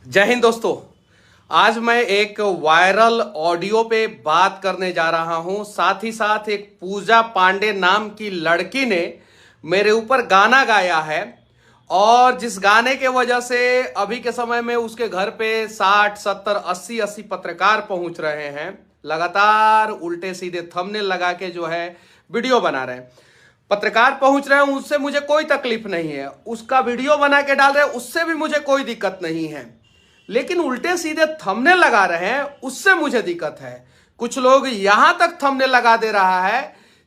जय हिंद दोस्तों। आज मैं एक वायरल ऑडियो पे बात करने जा रहा हूं। साथ ही साथ एक पूजा पांडे नाम की लड़की ने मेरे ऊपर गाना गाया है और जिस गाने के वजह से अभी के समय में उसके घर पे 60 70 80 पत्रकार पहुंच रहे हैं। लगातार उल्टे सीधे थंबनेल लगा के जो है वीडियो बना रहे हैं। पत्रकार पहुंच रहे हैं, उससे मुझे कोई तकलीफ नहीं है। उसका वीडियो बना के डाल रहे हैं, उससे भी मुझे कोई दिक्कत नहीं है। लेकिन उल्टे सीधे थंबनेल लगा रहे हैं, उससे मुझे दिक्कत है। कुछ लोग यहां तक थंबनेल लगा दे रहा है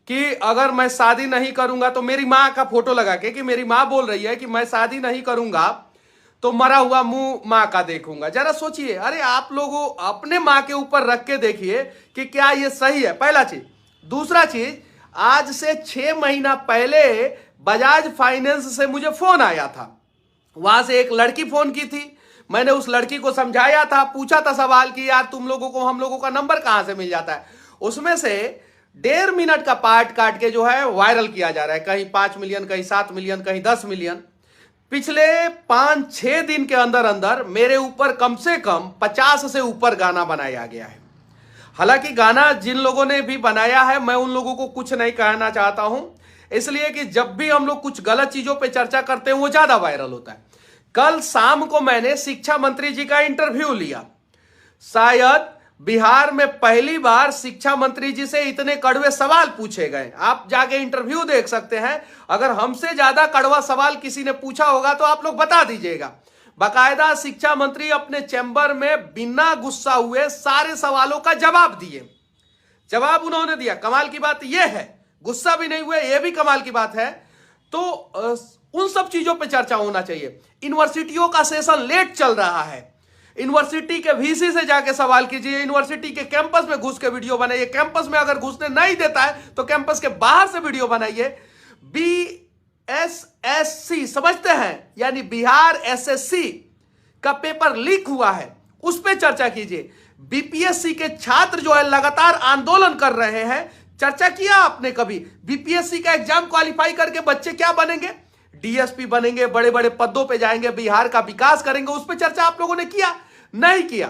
कि अगर मैं शादी नहीं करूंगा तो मेरी मां का फोटो लगा के, कि मेरी मां बोल रही है कि मैं शादी नहीं करूंगा तो मरा हुआ मुंह मां का देखूंगा। जरा सोचिए, अरे आप लोगों अपने मां के ऊपर रख के देखिए कि क्या ये सही है। पहला चीज। दूसरा चीज, आज से 6 महीना पहले बजाज फाइनेंस से मुझे फोन आया था। वहां से एक लड़की फोन की थी। मैंने उस लड़की को समझाया था, पूछा था सवाल कि यार तुम लोगों को हम लोगों का नंबर कहां से मिल जाता है। उसमें से 1.5 मिनट का पार्ट काट के जो है वायरल किया जा रहा है। कहीं 5 मिलियन, कहीं 7 मिलियन, कहीं 10 मिलियन। पिछले 5-6 दिन के अंदर अंदर मेरे ऊपर कम से कम 50 से ऊपर गाना बनाया गया है। हालांकि गाना जिन लोगों ने भी बनाया है, मैं उन लोगों को कुछ नहीं कहना चाहता हूं, इसलिए कि जब भी हम लोग कुछ गलत चीजों पे चर्चा करते हैं वो ज्यादा वायरल होता है। कल शाम को मैंने शिक्षा मंत्री जी का इंटरव्यू लिया। शायद बिहार में पहली बार शिक्षा मंत्री जी से इतने कड़वे सवाल पूछे गए। आप जाके इंटरव्यू देख सकते हैं। अगर हमसे ज्यादा कड़वा सवाल किसी ने पूछा होगा तो आप लोग बता दीजिएगा। बाकायदा शिक्षा मंत्री अपने चैम्बर में बिना गुस्सा हुए सारे सवालों का जवाब दिए। जवाब उन्होंने दिया। कमाल की बात यह है, गुस्सा भी नहीं हुए, यह भी कमाल की बात है। तो उन सब चीजों पे चर्चा होना चाहिए। यूनिवर्सिटियों का सेशन लेट चल रहा है। यूनिवर्सिटी के वीसी से जाके सवाल कीजिए। यूनिवर्सिटी के कैंपस में घुस के वीडियो बनाइए। कैंपस में अगर घुसने नहीं देता है तो कैंपस के बाहर से वीडियो बनाइए। बीएसएससी समझते हैं, यानी बिहार एसएससी का पेपर लीक हुआ है, उस पर चर्चा कीजिए। बीपीएससी के छात्र जो है लगातार आंदोलन कर रहे हैं। चर्चा किया आपने कभी? बीपीएससी का एग्जाम क्वालिफाई करके बच्चे क्या बनेंगे? डीएसपी बनेंगे, बड़े बड़े पदों पे जाएंगे, बिहार का विकास करेंगे। उस पर चर्चा आप लोगों ने किया? नहीं किया।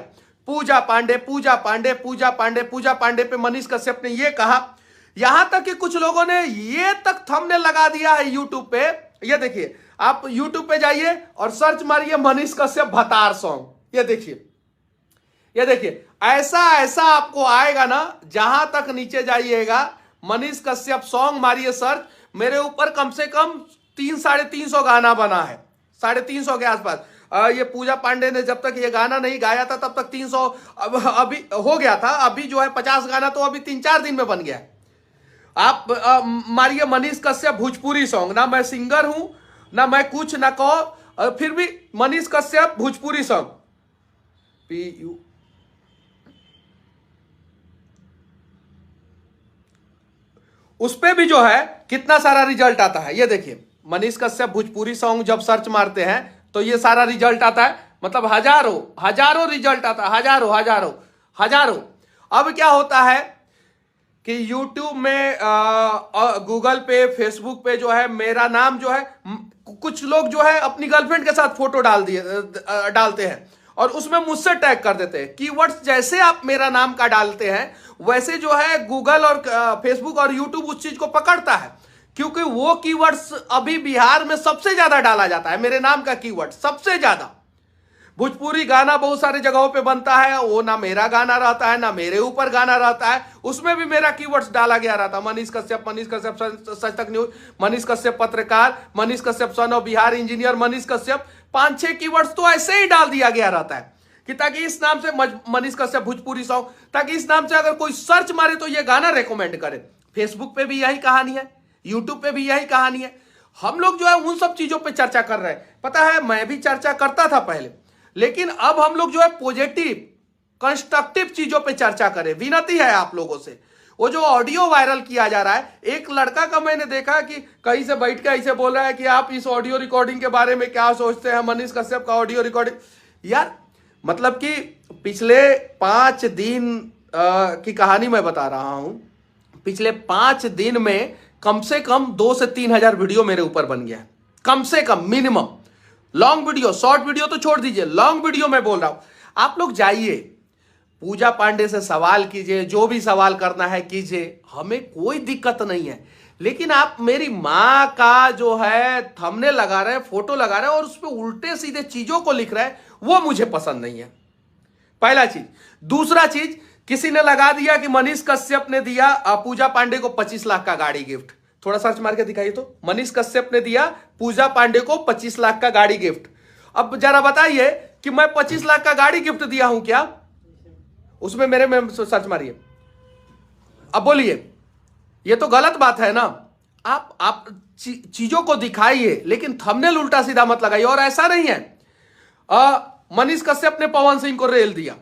पूजा पांडे पूजा पांडे पूजा पांडे पूजा पांडे पे मनीष कश्यप ने यह कहा। यहां तक कि कुछ लोगों ने यह तक थंबनेल लगा दिया है यूट्यूब पे। यह देखिए, आप यूट्यूब पे जाइए और सर्च मारिए मनीष कश्यप भतार सॉन्ग। यह देखिए, यह देखिए, ऐसा ऐसा आपको आएगा ना। जहां तक नीचे जाइएगा, मनीष कश्यप सॉन्ग मारिए सर्च। मेरे ऊपर कम से कम 300-350 गाना बना है, 350 के आसपास। ये पूजा पांडे ने जब तक ये गाना नहीं गाया था तब तक 300 अभी हो गया था। अभी जो है 50 गाना तो अभी 3-4 दिन में बन गया है। आप मारिए मनीष कश्यप भोजपुरी सॉन्ग। ना मैं सिंगर हूं, ना मैं कुछ ना कहो, फिर भी मनीष कश्यप भोजपुरी सॉन्ग PU उस पे भी जो है कितना सारा रिजल्ट आता है। ये देखिए, मनीष कश्यप भोजपुरी सॉन्ग जब सर्च मारते हैं तो ये सारा रिजल्ट आता है। मतलब हजारों रिजल्ट आता है, हजारों। अब क्या होता है कि YouTube में, गूगल पे, फेसबुक पे जो है मेरा नाम जो है, कुछ लोग जो है अपनी गर्लफ्रेंड के साथ फोटो डालते हैं और उसमें मुझसे टैग कर देते हैं। कीवर्ड्स जैसे आप मेरा नाम का डालते हैं वैसे जो है गूगल और फेसबुक और यूट्यूब उस चीज को पकड़ता है, क्योंकि वो कीवर्ड्स अभी बिहार में सबसे ज्यादा डाला जाता है। मेरे नाम का कीवर्ड सबसे ज्यादा। भोजपुरी गाना बहुत सारी जगहों पे बनता है, वो ना मेरा गाना रहता है ना मेरे ऊपर गाना रहता है, उसमें भी मेरा कीवर्ड्स डाला गया रहता है। मनीष कश्यप सच तक न्यूज, मनीष कश्यप पत्रकार, Manish Kashyap son of Bihar engineer, Manish Kashyap, 5-6 keywords तो ऐसे ही डाल दिया गया रहता है कि ताकि इस नाम से मनीष कश्यप भोजपुरी सॉन्ग, ताकि इस नाम से अगर कोई सर्च मारे तो ये गाना रेकमेंड करे। फेसबुक पे भी यही कहानी है, यूट्यूब पे भी यही कहानी है। हम लोग जो है उन सब चीजों पे चर्चा कर रहे हैं। पता है, मैं भी चर्चा करता था पहले, लेकिन अब हम लोग जो है पॉजिटिव कंस्ट्रक्टिव चीजों पे चर्चा करें। विनती है आप लोगों से। वो जो ऑडियो वायरल किया जा रहा है, एक लड़का का मैंने देखा कि कहीं से बैठ के ऐसे बोल रहा है कि आप इस ऑडियो रिकॉर्डिंग के बारे में क्या सोचते हैं, मनीष कश्यप का ऑडियो रिकॉर्डिंग। यार मतलब कि पिछले 5 दिन की कहानी मैं बता रहा हूं। पिछले 5 दिन में कम से कम 2 से 3 हजार वीडियो मेरे ऊपर बन गया है, कम से कम, minimum. Long video, short video तो छोड़ दीजिए, लॉन्ग वीडियो में बोल रहा हूं। आप लोग जाइए, पूजा पांडे से सवाल कीजिए, जो भी सवाल करना है कीजिए, हमें कोई दिक्कत नहीं है। लेकिन आप मेरी मां का जो है थंबनेल लगा रहे हैं, फोटो लगा रहे हैं और उस पर उल्टे सीधे चीजों को लिख रहे हैं, वो मुझे पसंद नहीं है, पहला चीज। दूसरा चीज, किसी ने लगा दिया कि मनीष कश्यप ने दिया पूजा पांडे को 25 लाख का गाड़ी गिफ्ट। थोड़ा सर्च मार के दिखाइए तो, मनीष कश्यप ने दिया पूजा पांडे को 25 लाख का गाड़ी गिफ्ट। अब जरा बताइए कि मैं 25 लाख का गाड़ी गिफ्ट दिया हूं क्या? उसमें मेरे में सर्च मारिए, अब बोलिए, ये तो गलत बात है ना। आप चीजों को दिखाइए, लेकिन थंबनेल उल्टा सीधा मत लगाइए। और ऐसा नहीं है मनीष कश्यप ने पवन सिंह को रेल दिया।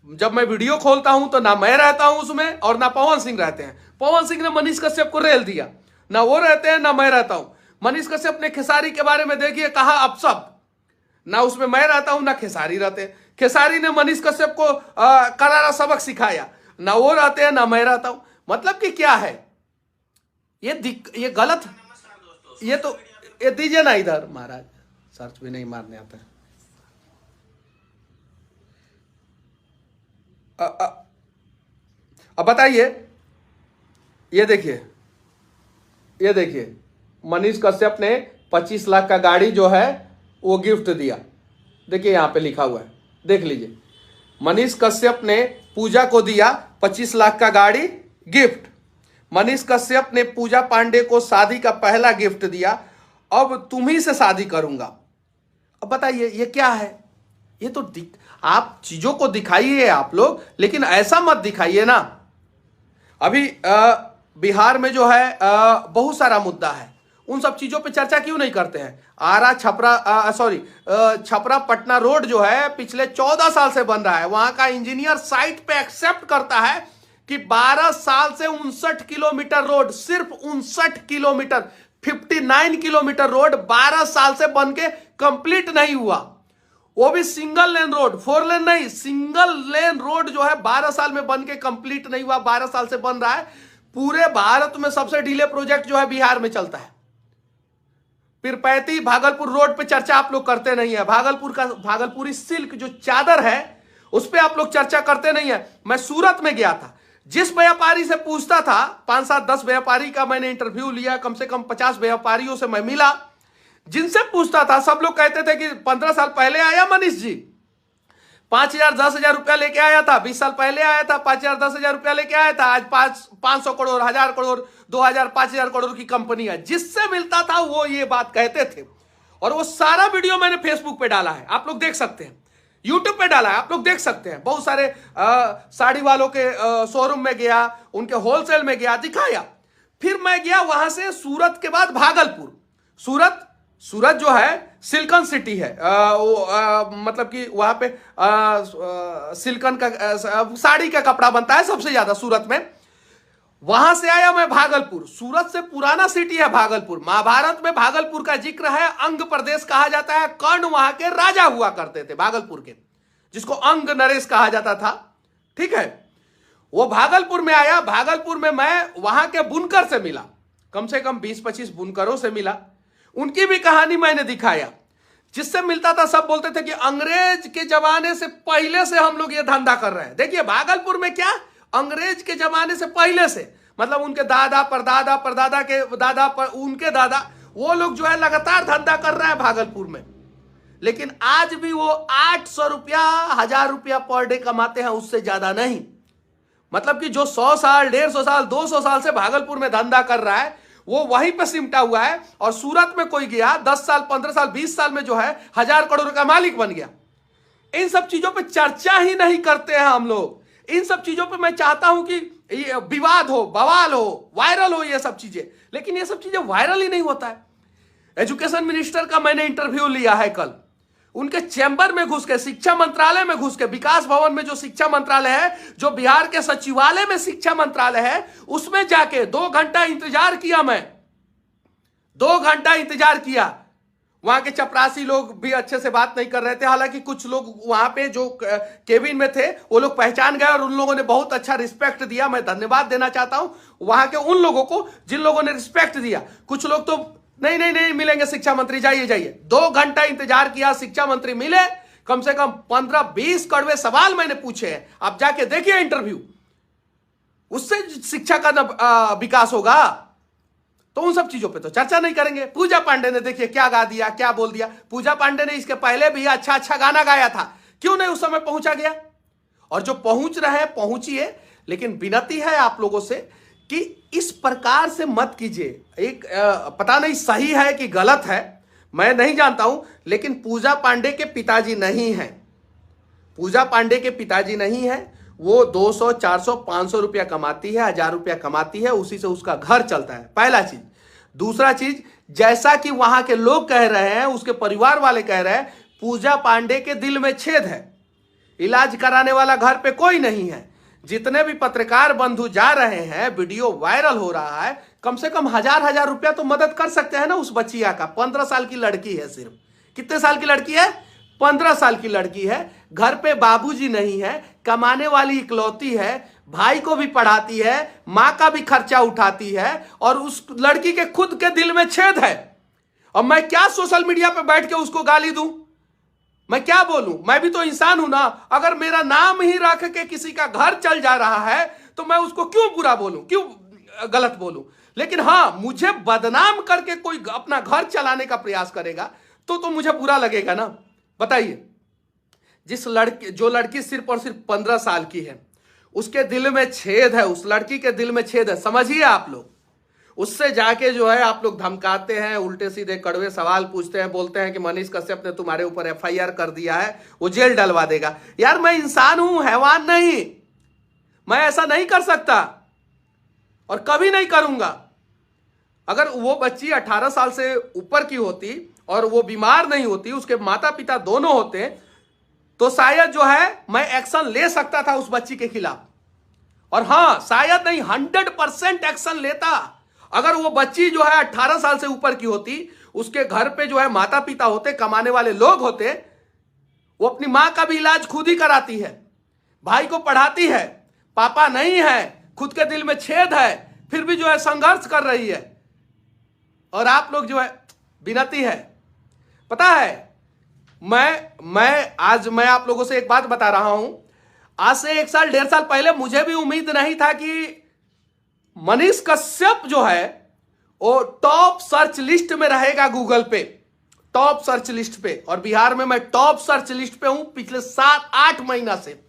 जब मैं वीडियो खोलता हूं तो ना मैं रहता हूं उसमें और ना पवन सिंह रहते हैं। पवन सिंह ने मनीष कश्यप को रेल दिया, ना वो रहते हैं ना मैं रहता हूं। मनीष कश्यप ने खेसारी के बारे में देखिए कहा अपशब्द, ना उसमें मैं रहता हूं ना खेसारी रहते हैं। खेसारी ने मनीष कश्यप को करारा सबक सिखाया, ना वो रहते हैं ना मैं रहता हूं। मतलब कि क्या है ये गलत, ये तो ये दीजिए ना इधर महाराज, सर्च भी नहीं मारने आता है। अब बताइए, ये देखिए मनीष कश्यप ने 25 लाख का गाड़ी जो है वो गिफ्ट दिया। देखिए यहां पे लिखा हुआ है, देख लीजिए, मनीष कश्यप ने पूजा को दिया 25 लाख का गाड़ी गिफ्ट। मनीष कश्यप ने पूजा पांडे को शादी का पहला गिफ्ट दिया, अब तुम्ही से शादी करूंगा। अब बताइए ये क्या है? ये तो आप चीजों को दिखाइए आप लोग, लेकिन ऐसा मत दिखाइए ना। अभी बिहार में जो है बहुत सारा मुद्दा है, उन सब चीजों पे चर्चा क्यों नहीं करते हैं? आरा छपरा पटना रोड जो है पिछले 14 साल से बन रहा है। वहां का इंजीनियर साइट पे एक्सेप्ट करता है कि 12 साल से 59 किलोमीटर रोड, सिर्फ 59 किलोमीटर, 59 किलोमीटर रोड 12 साल से बन के कंप्लीट नहीं हुआ। वो भी सिंगल लेन रोड, 4 लेन नहीं, सिंगल लेन रोड जो है 12 साल में बन के कंप्लीट नहीं हुआ, 12 साल से बन रहा है। पूरे भारत में सबसे डिले प्रोजेक्ट जो है बिहार में चलता है। पिरपैती भागलपुर रोड पे चर्चा आप लोग करते नहीं है। भागलपुरी सिल्क जो चादर है उस पे आप लोग चर्चा करते नहीं है। मैं सूरत में गया था, जिस व्यापारी से पूछता था, 5-7-10 व्यापारी का मैंने इंटरव्यू लिया, कम से कम 50 व्यापारियों से मैं मिला, जिनसे पूछता था सब लोग कहते थे कि 15 साल पहले आया मनीष जी, 5,000 10,000 रुपया लेके आया था, 20 साल पहले आया था, 5,000 10,000 रुपया लेके आया था, आज 500 करोड़, 1,000 करोड़, 2,000 5,000 करोड़ की कंपनी है। जिससे मिलता था वो ये बात कहते थे। और वो सारा वीडियो मैंने फेसबुक पे डाला है, आप लोग देख सकते हैं, यूट्यूब पे डाला है, आप लोग देख सकते हैं। बहुत सारे साड़ी वालों के शोरूम में गया, उनके होलसेल में गया, दिखाया। फिर मैं गया वहां से सूरत के बाद भागलपुर। सूरत जो है सिल्कन सिटी है, मतलब कि वहां पे सिल्कन का साड़ी का कपड़ा बनता है सबसे ज्यादा सूरत में। वहां से आया मैं भागलपुर। सूरत से पुराना सिटी है भागलपुर। महाभारत में भागलपुर का जिक्र है, अंग प्रदेश कहा जाता है। कर्ण वहां के राजा हुआ करते थे भागलपुर के, जिसको अंग नरेश कहा जाता था। ठीक है, वो भागलपुर में आया। भागलपुर में मैं वहां के बुनकर से मिला, कम से कम 20-25 बुनकरों से मिला। उनकी भी कहानी मैंने दिखाया। जिससे मिलता था सब बोलते थे कि अंग्रेज के जमाने से पहले से हम लोग ये धंधा कर रहे हैं। देखिए भागलपुर में क्या, अंग्रेज के जमाने से पहले से, मतलब उनके दादा परदादा परदादा के दादा पर उनके दादा, वो लोग जो है लगातार धंधा कर रहे हैं भागलपुर में। लेकिन आज भी वो 800 रुपया 1,000 रुपया पर डे कमाते हैं, उससे ज्यादा नहीं। मतलब कि जो 100 साल 150 साल 200 साल से भागलपुर में धंधा कर रहा है वो वहीं पर सिमटा हुआ है। और सूरत में कोई गया 10 साल 15 साल 20 साल में जो है 1,000 करोड़ का मालिक बन गया। इन सब चीजों पे चर्चा ही नहीं करते हैं हम लोग। इन सब चीजों पे मैं चाहता हूं कि विवाद हो, बवाल हो, वायरल हो ये सब चीजें, लेकिन ये सब चीजें वायरल ही नहीं होता है। एजुकेशन मिनिस्टर का मैंने इंटरव्यू लिया है कल, उनके चैम्बर में घुस के, शिक्षा मंत्रालय में घुस के, विकास भवन में जो शिक्षा मंत्रालय है, जो बिहार के सचिवालय में शिक्षा मंत्रालय है, उसमें जाके 2 घंटा इंतजार किया। मैं 2 घंटा इंतजार किया। वहां के चपरासी लोग भी अच्छे से बात नहीं कर रहे थे। हालांकि कुछ लोग वहां पे जो केबिन में थे वो लोग पहचान गए और उन लोगों ने बहुत अच्छा रिस्पेक्ट दिया। मैं धन्यवाद देना चाहता हूं वहां के उन लोगों को जिन लोगों ने रिस्पेक्ट दिया। कुछ लोग तो नहीं नहीं नहीं मिलेंगे शिक्षा मंत्री, जाइए जाइए। 2 घंटा इंतजार किया, शिक्षा मंत्री मिले। कम से कम 15-20 कड़वे सवाल मैंने पूछे हैं, आप जाके देखिए इंटरव्यू, उससे शिक्षा का विकास होगा। तो उन सब चीजों पे तो चर्चा नहीं करेंगे। पूजा पांडे ने देखिए क्या गा दिया, क्या बोल दिया। पूजा पांडे ने इसके पहले भी अच्छा अच्छा गाना गाया था, क्यों नहीं उस समय पहुंचा गया? और जो पहुंच रहे हैं पहुंचिए, लेकिन विनती है आप लोगों से कि इस प्रकार से मत कीजिए। एक पता नहीं सही है कि गलत है, मैं नहीं जानता हूं, लेकिन पूजा पांडे के पिताजी नहीं है, पूजा पांडे के पिताजी नहीं है। वो 200, 400, 500 रुपया कमाती है, 1000 रुपया कमाती है, उसी से उसका घर चलता है, पहला चीज। दूसरा चीज, जैसा कि वहां के लोग कह रहे हैं, उसके परिवार वाले कह रहे हैं, पूजा पांडे के दिल में छेद है, इलाज कराने वाला घर पे कोई नहीं है। जितने भी पत्रकार बंधु जा रहे हैं, वीडियो वायरल हो रहा है, कम से कम 1000 रुपया तो मदद कर सकते हैं ना उस बच्चिया का। 15 साल की लड़की है, सिर्फ कितने साल की लड़की है? 15 साल की लड़की है, घर पे बाबूजी नहीं है, कमाने वाली इकलौती है, भाई को भी पढ़ाती है, मां का भी खर्चा उठाती है, और उस लड़की के खुद के दिल में छेद है। और मैं क्या सोशल मीडिया पे बैठ के उसको गाली दूं? मैं क्या बोलूं? मैं भी तो इंसान हूं ना। अगर मेरा नाम ही रख के किसी का घर चल जा रहा है तो मैं उसको क्यों बुरा बोलूं, क्यों गलत बोलूं? लेकिन हां, मुझे बदनाम करके कोई अपना घर चलाने का प्रयास करेगा तो मुझे बुरा लगेगा ना। बताइए, जो लड़की सिर्फ और सिर्फ 15 साल की है, उसके दिल में छेद है, उस लड़की के दिल में छेद है, समझिए आप लोग। उससे जाके जो है आप लोग धमकाते हैं, उल्टे सीधे कड़वे सवाल पूछते हैं, बोलते हैं कि मनीष कश्यप ने तुम्हारे ऊपर FIR कर दिया है, वो जेल डलवा देगा। यार मैं इंसान हूं, हैवान नहीं। मैं ऐसा नहीं कर सकता और कभी नहीं करूंगा। अगर वो बच्ची 18 साल से ऊपर की होती और वो बीमार नहीं होती, उसके माता पिता दोनों होते, तो शायद जो है मैं एक्शन ले सकता था उस बच्ची के खिलाफ। और हां, शायद नहीं, 100% एक्शन लेता। अगर वो बच्ची जो है 18 साल से ऊपर की होती, उसके घर पे जो है माता पिता होते, कमाने वाले लोग होते, वो अपनी मां का भी इलाज खुद ही कराती है, भाई को पढ़ाती है, पापा नहीं है, खुद के दिल में छेद है, फिर भी जो है संघर्ष कर रही है। और आप लोग जो है, विनती है, पता है मैं आप लोगों से एक बात बता रहा हूं। आज से 1 साल 1.5 साल पहले मुझे भी उम्मीद नहीं था कि मनीष कश्यप जो है वो टॉप सर्च लिस्ट में रहेगा, गूगल पे टॉप सर्च लिस्ट पे। और बिहार में मैं टॉप सर्च लिस्ट पे हूं पिछले 7-8 महीना से।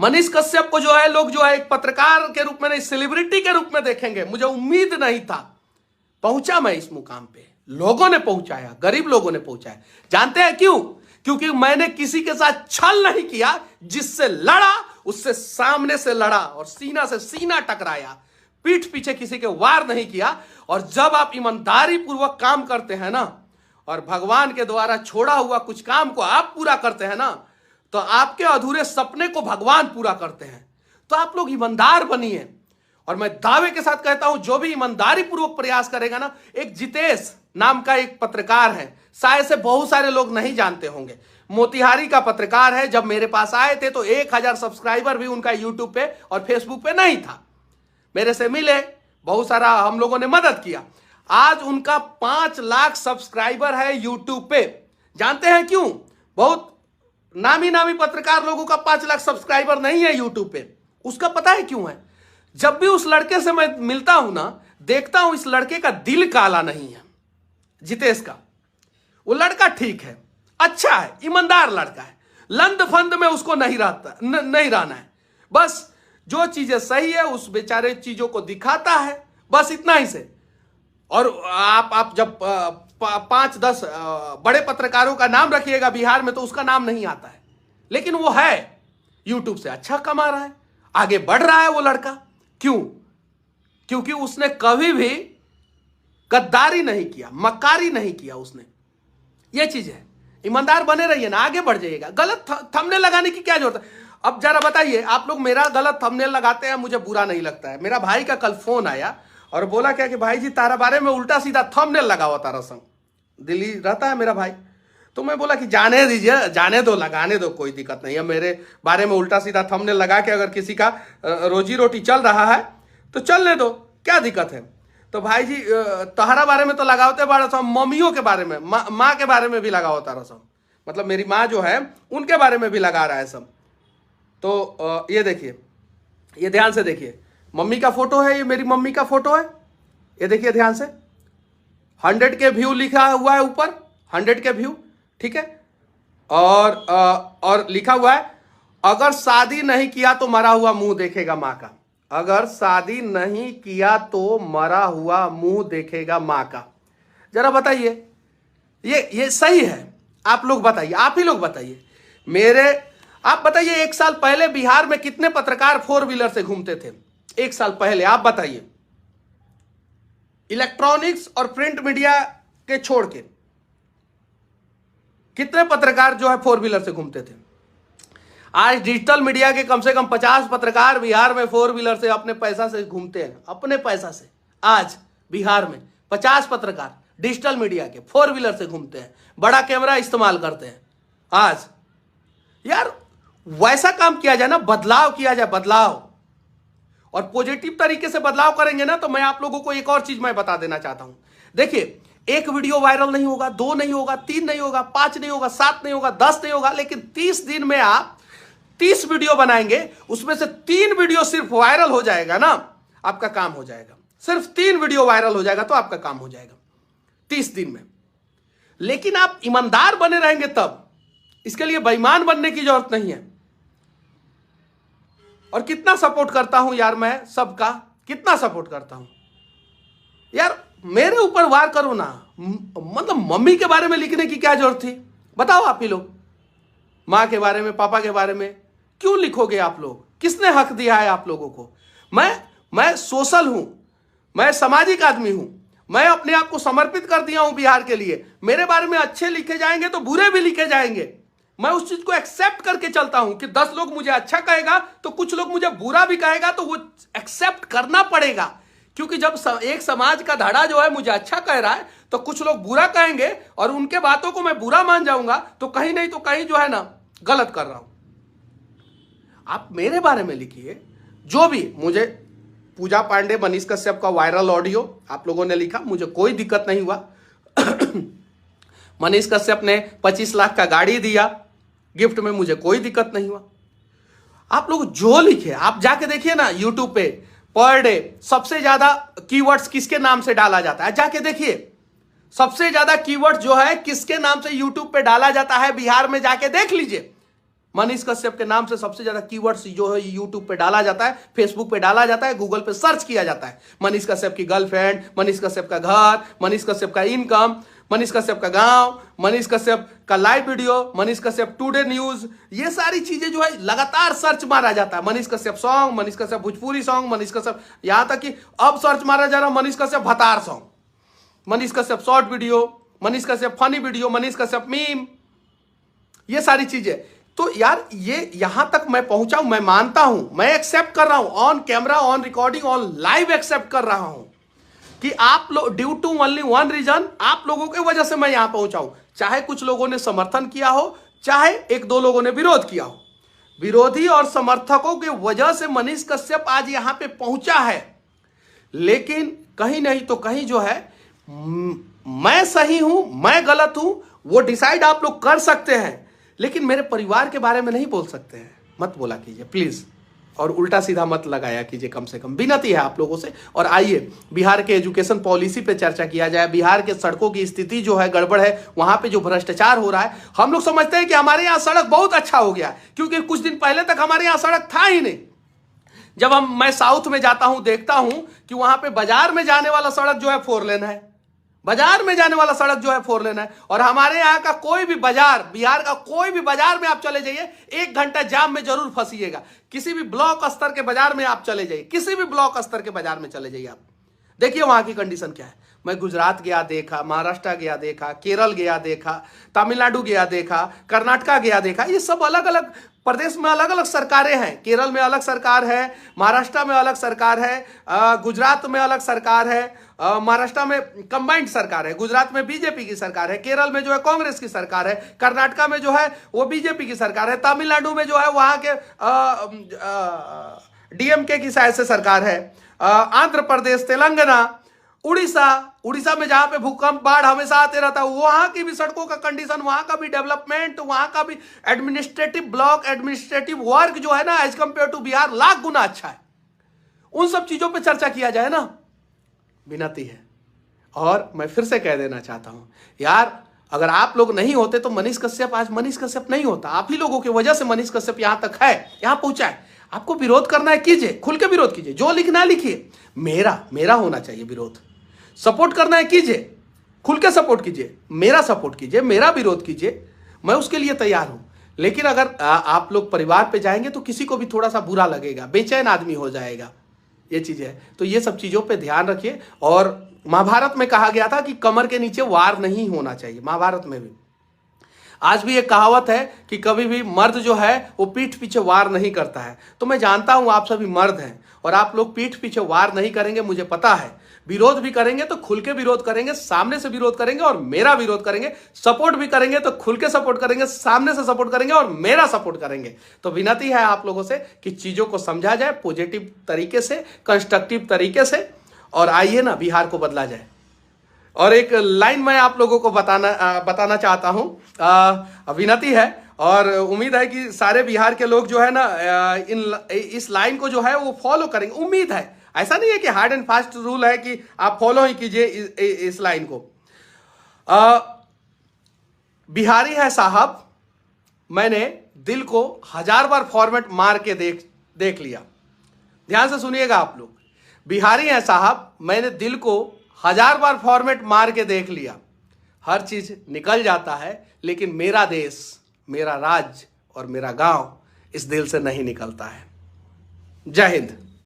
मनीष कश्यप को जो है लोग जो है एक पत्रकार के रूप में नहीं, सेलिब्रिटी के रूप में देखेंगे। मुझे उम्मीद नहीं था। पहुंचा मैं इस मुकाम पे, लोगों ने पहुंचाया, गरीब लोगों ने पहुंचाया। जानते हैं क्यों? क्योंकि मैंने किसी के साथ छल नहीं किया, जिससे लड़ा उससे सामने से लड़ा और सीना से सीना टकराया, पीठ पीछे किसी के वार नहीं किया। और जब आप ईमानदारी पूर्वक काम करते हैं ना, और भगवान के द्वारा छोड़ा हुआ कुछ काम को आप पूरा करते हैं ना, तो आपके अधूरे सपने को भगवान पूरा करते हैं। तो आप लोग ईमानदार बनिए। और मैं दावे के साथ कहता हूं, जो भी ईमानदारी पूर्वक प्रयास करेगा ना, एक जितेश नाम का एक पत्रकार है, शायद से बहुत सारे लोग नहीं जानते होंगे, मोतिहारी का पत्रकार है। जब मेरे पास आए थे तो 1000 सब्सक्राइबर भी उनका यूट्यूब पे और फेसबुक पे नहीं था। मेरे से मिले, बहुत सारा हम लोगों ने मदद किया। आज उनका 5 लाख सब्सक्राइबर है यूट्यूब पे। जानते हैं क्यों? बहुत नामी पत्रकार लोगों का 5 लाख सब्सक्राइबर नहीं है यूट्यूब पे। उसका पता है क्यों है? जब भी उस लड़के से मैं मिलता हूं ना, देखता हूं इस लड़के का दिल काला नहीं है, जितेश का। वो लड़का ठीक है, अच्छा है, ईमानदार लड़का है, लंद फंद में उसको नहीं रहना है। बस जो चीजें सही है उस बेचारे चीजों को दिखाता है, बस इतना ही से। और आप जब 5-10 बड़े पत्रकारों का नाम रखिएगा बिहार में तो उसका नाम नहीं आता है, लेकिन वो है, यूट्यूब से अच्छा कमा रहा है, आगे बढ़ रहा है वो लड़का। क्यों? क्योंकि उसने कभी भी गद्दारी नहीं किया, मक्कारी नहीं किया उसने। ये चीज है, ईमानदार बने रहिए ना, आगे बढ़ जाइएगा। गलत थंबनेल लगाने की क्या जरूरत है? अब जरा बताइए, आप लोग मेरा गलत थंबनेल लगाते हैं, मुझे बुरा नहीं लगता है। मेरा भाई का कल फोन आया और बोला क्या कि भाई जी तारा बारे में उल्टा सीधा थंबनेल लगा हुआ तारा संग, दिल्ली रहता है मेरा भाई। तो मैं बोला कि जाने दीजिए, जाने दो, लगाने दो, कोई दिक्कत नहीं है। मेरे बारे में उल्टा सीधा थंबनेल लगा के अगर किसी का रोजी रोटी चल रहा है तो चलने दो, क्या दिक्कत है? तो भाई जी तहरा बारे में तो लगावते बड़ा सब, मम्मियों के बारे में, माँ के बारे में भी लगा होता रहा सब, मतलब मेरी माँ जो है उनके बारे में भी लगा रहा है सब। तो ये देखिए, ये ध्यान से देखिए, मम्मी का फोटो है, ये मेरी मम्मी का फोटो है, ये देखिए ध्यान से, 100 के व्यू लिखा हुआ है ऊपर, 100 के व्यू, ठीक है। और लिखा हुआ है अगर शादी नहीं किया तो मरा हुआ मुंह देखेगा माँ का, अगर शादी नहीं किया तो मरा हुआ मुंह देखेगा माँ का। जरा बताइए ये सही है? आप लोग बताइए, आप ही लोग बताइए मेरे, आप बताइए 1 साल पहले बिहार में कितने पत्रकार 4 व्हीलर से घूमते थे? 1 साल पहले आप बताइए, इलेक्ट्रॉनिक्स और प्रिंट मीडिया के छोड़ के कितने पत्रकार जो है 4 व्हीलर से घूमते थे? आज डिजिटल मीडिया के कम से कम 50 पत्रकार बिहार में 4 व्हीलर से अपने पैसा से घूमते हैं, अपने पैसा से। आज बिहार में 50 पत्रकार डिजिटल मीडिया के 4 व्हीलर से घूमते हैं, बड़ा कैमरा इस्तेमाल करते हैं। आज यार वैसा काम किया जाए ना, बदलाव किया जाए, बदलाव, और पॉजिटिव तरीके से बदलाव करेंगे ना। तो मैं आप लोगों को एक और चीज मैं बता देना चाहता हूं। देखिए, एक वीडियो वायरल नहीं होगा, 2 नहीं होगा, 3 नहीं होगा, 5 नहीं होगा, 7 नहीं होगा, 10 नहीं होगा, लेकिन 30 दिन में आप 30 वीडियो बनाएंगे, उसमें से 3 वीडियो सिर्फ वायरल हो जाएगा ना, आपका काम हो जाएगा। सिर्फ 3 वीडियो वायरल हो जाएगा तो आपका काम हो जाएगा 30 दिन में। लेकिन आप ईमानदार बने रहेंगे तब, इसके लिए बेईमान बनने की जरूरत नहीं है। और कितना सपोर्ट करता हूं यार मैं सबका, कितना सपोर्ट करता हूं यार। मेरे ऊपर वार करो ना, मतलब मम्मी के बारे में लिखने की क्या जरूरत थी? बताओ आप ही लोग, माँ के बारे में, पापा के बारे में क्यों लिखोगे आप लोग? किसने हक दिया है आप लोगों को? मैं सोशल हूं, मैं सामाजिक आदमी हूं, मैं अपने आप को समर्पित कर दिया हूं बिहार के लिए। मेरे बारे में अच्छे लिखे जाएंगे तो बुरे भी लिखे जाएंगे। मैं उस चीज को एक्सेप्ट करके चलता हूं कि 10 लोग मुझे अच्छा कहेगा तो कुछ लोग मुझे बुरा भी कहेगा, तो वो एक्सेप्ट करना पड़ेगा। क्योंकि जब एक समाज का धड़ा जो है मुझे अच्छा कह रहा है तो कुछ लोग बुरा कहेंगे और उनके बातों को मैं बुरा मान जाऊंगा, तो कहीं नहीं तो कहीं जो है ना गलत कर रहा हूं। आप मेरे बारे में लिखिए जो भी। मुझे पूजा पांडे, मनीष कश्यप का वायरल ऑडियो आप लोगों ने लिखा, मुझे कोई दिक्कत नहीं हुआ। मनीष कश्यप ने 25 लाख का गाड़ी दिया गिफ्ट में, मुझे कोई दिक्कत नहीं हुआ। आप लोग जो लिखे, आप जाके देखिए ना यूट्यूब पे पर डे सबसे ज्यादा कीवर्ड्स किसके नाम से डाला जाता है, जाके देखिए। सबसे ज्यादा कीवर्ड जो है किसके नाम से यूट्यूब पे डाला जाता है बिहार में, जाके देख लीजिए। मनीष कश्यप के नाम से सबसे ज्यादा कीवर्ड्स जो है यूट्यूब पे डाला जाता है, फेसबुक पे डाला जाता है, गूगल पे सर्च किया जाता है। मनीष कश्यप की गर्लफ्रेंड, मनीष कश्यप का घर, मनीष कश्यप का इनकम, मनीष कश्यप का गांव, मनीष कश्यप का live video, Manish Kashyap today news, ये सारी चीजें जो है लगातार सर्च मारा जाता है। मनीष कश्यप सॉन्ग, मनीष कश्यप भोजपुरी सॉन्ग, मनीष कश्यप, यहां तक कि अब सर्च मारा जा रहा है मनीष कश्यप भतार song, Manish Kashyap short video, Manish Kashyap funny video, Manish Kashyap meme, ये सारी चीजें। तो यार ये यहां तक मैं पहुंचा हूं, मैं मानता हूं, मैं एक्सेप्ट कर रहा हूं, on camera, on recording, on live accept कर रहा हूं कि आप लोग, due to only one reason, आप लोगों की वजह से मैं यहां पहुंचा हूं। चाहे कुछ लोगों ने समर्थन किया हो, चाहे 1-2 लोगों ने विरोध किया हो, विरोधी और समर्थकों की वजह से मनीष कश्यप आज यहां पे पहुंचा है। लेकिन कहीं नहीं तो कहीं जो है मैं सही हूं, मैं गलत हूं, वो डिसाइड आप लोग कर सकते हैं, लेकिन मेरे परिवार के बारे में नहीं बोल सकते हैं। मत बोला कीजिए प्लीज, और उल्टा सीधा मत लगाया कीजिए, कम से कम विनती है आप लोगों से। और आइए बिहार के एजुकेशन पॉलिसी पे चर्चा किया जाए। बिहार के सड़कों की स्थिति जो है गड़बड़ है, वहां पे जो भ्रष्टाचार हो रहा है। हम लोग समझते हैं कि हमारे यहाँ सड़क बहुत अच्छा हो गया, क्योंकि कुछ दिन पहले तक हमारे यहाँ सड़क था ही नहीं। जब मैं साउथ में जाता हूं, देखता हूं कि वहां पे बाजार में जाने वाला सड़क जो है 4 लेन है, बाजार में जाने वाला सड़क जो है 4 लेन है। और हमारे यहाँ का कोई भी बाजार, बिहार का कोई भी बाजार में आप चले जाइए, 1 घंटा जाम में जरूर फंसिएगा। किसी भी ब्लॉक स्तर के बाजार में आप चले जाइए, किसी भी ब्लॉक स्तर के बाजार में चले जाइए, आप देखिए वहां की कंडीशन क्या है। मैं गुजरात गया देखा, महाराष्ट्र गया देखा, केरल गया देखा, तमिलनाडु गया देखा, कर्नाटका गया देखा। ये सब अलग अलग प्रदेश में अलग अलग सरकारें हैं। केरल में अलग सरकार है, महाराष्ट्र में अलग सरकार है, गुजरात में अलग सरकार है, महाराष्ट्र में कंबाइंड सरकार है, गुजरात में बीजेपी की सरकार है, केरल में जो है कांग्रेस की सरकार है, कर्नाटका में जो है वो बीजेपी की सरकार है, तमिलनाडु में जो है वहां के डीएमके की शायद से सरकार है, आंध्र प्रदेश, तेलंगाना, उड़ीसा में जहां पे भूकंप बाढ़ हमेशा आते रहता है, वहां की भी सड़कों का कंडीशन, वहां का भी डेवलपमेंट, वहां का भी एडमिनिस्ट्रेटिव ब्लॉक, एडमिनिस्ट्रेटिव वर्क जो है ना, as compare to Bihar lakh गुना अच्छा है। उन सब चीजों पे चर्चा किया जाए ना, विनती है। और मैं फिर से कह देना चाहता हूं यार, अगर आप लोग नहीं होते तो मनीष कश्यप, आज मनीष कश्यप नहीं होता। आप ही लोगों की वजह से मनीष कश्यप यहां तक है, यहां पहुंचा है। आपको विरोध करना है कीजिए, खुल के विरोध कीजिए, जो लिखना है लिखिए, मेरा होना चाहिए विरोध। सपोर्ट करना है कीजिए, खुल के सपोर्ट कीजिए, मेरा सपोर्ट कीजिए, मेरा विरोध कीजिए, मैं उसके लिए तैयार हूं। लेकिन अगर आप लोग परिवार पे जाएंगे तो किसी को भी थोड़ा सा बुरा लगेगा, बेचैन आदमी हो जाएगा, ये चीज है। तो ये सब चीजों पे ध्यान रखिए। और महाभारत में कहा गया था कि कमर के नीचे वार नहीं होना चाहिए, महाभारत में भी। आज भी एक कहावत है कि कभी भी मर्द जो है वो पीठ पीछे वार नहीं करता है। तो मैं जानता हूं आप सभी मर्द हैं और आप लोग पीठ पीछे वार नहीं करेंगे, मुझे पता है। विरोध भी करेंगे तो खुल के विरोध करेंगे, सामने से विरोध करेंगे और मेरा विरोध करेंगे। सपोर्ट भी करेंगे तो खुल के सपोर्ट करेंगे, सामने से सपोर्ट करेंगे और मेरा सपोर्ट करेंगे। तो विनती है आप लोगों से कि चीजों को समझा जाए पॉजिटिव तरीके से, कंस्ट्रक्टिव तरीके से, और आइए ना बिहार को बदला जाए। और एक लाइन मैं आप लोगों को बताना चाहता हूं, विनती है और उम्मीद है कि सारे बिहार के लोग जो है ना इस लाइन को जो है वो फॉलो करेंगे। उम्मीद है, ऐसा नहीं है कि हार्ड एंड फास्ट रूल है कि आप फॉलो ही कीजिए इस लाइन को। बिहारी है साहब, मैंने दिल को 1000 बार फॉर्मेट मार के देख लिया। ध्यान से सुनिएगा आप लोग। बिहारी है साहब, मैंने दिल को 1000 बार फॉर्मेट मार के देख लिया। हर चीज निकल जाता है, लेकिन मेरा देश, मेरा राज्य और मेरा गांव इस दिल से नहीं निकलता है। जय हिंद।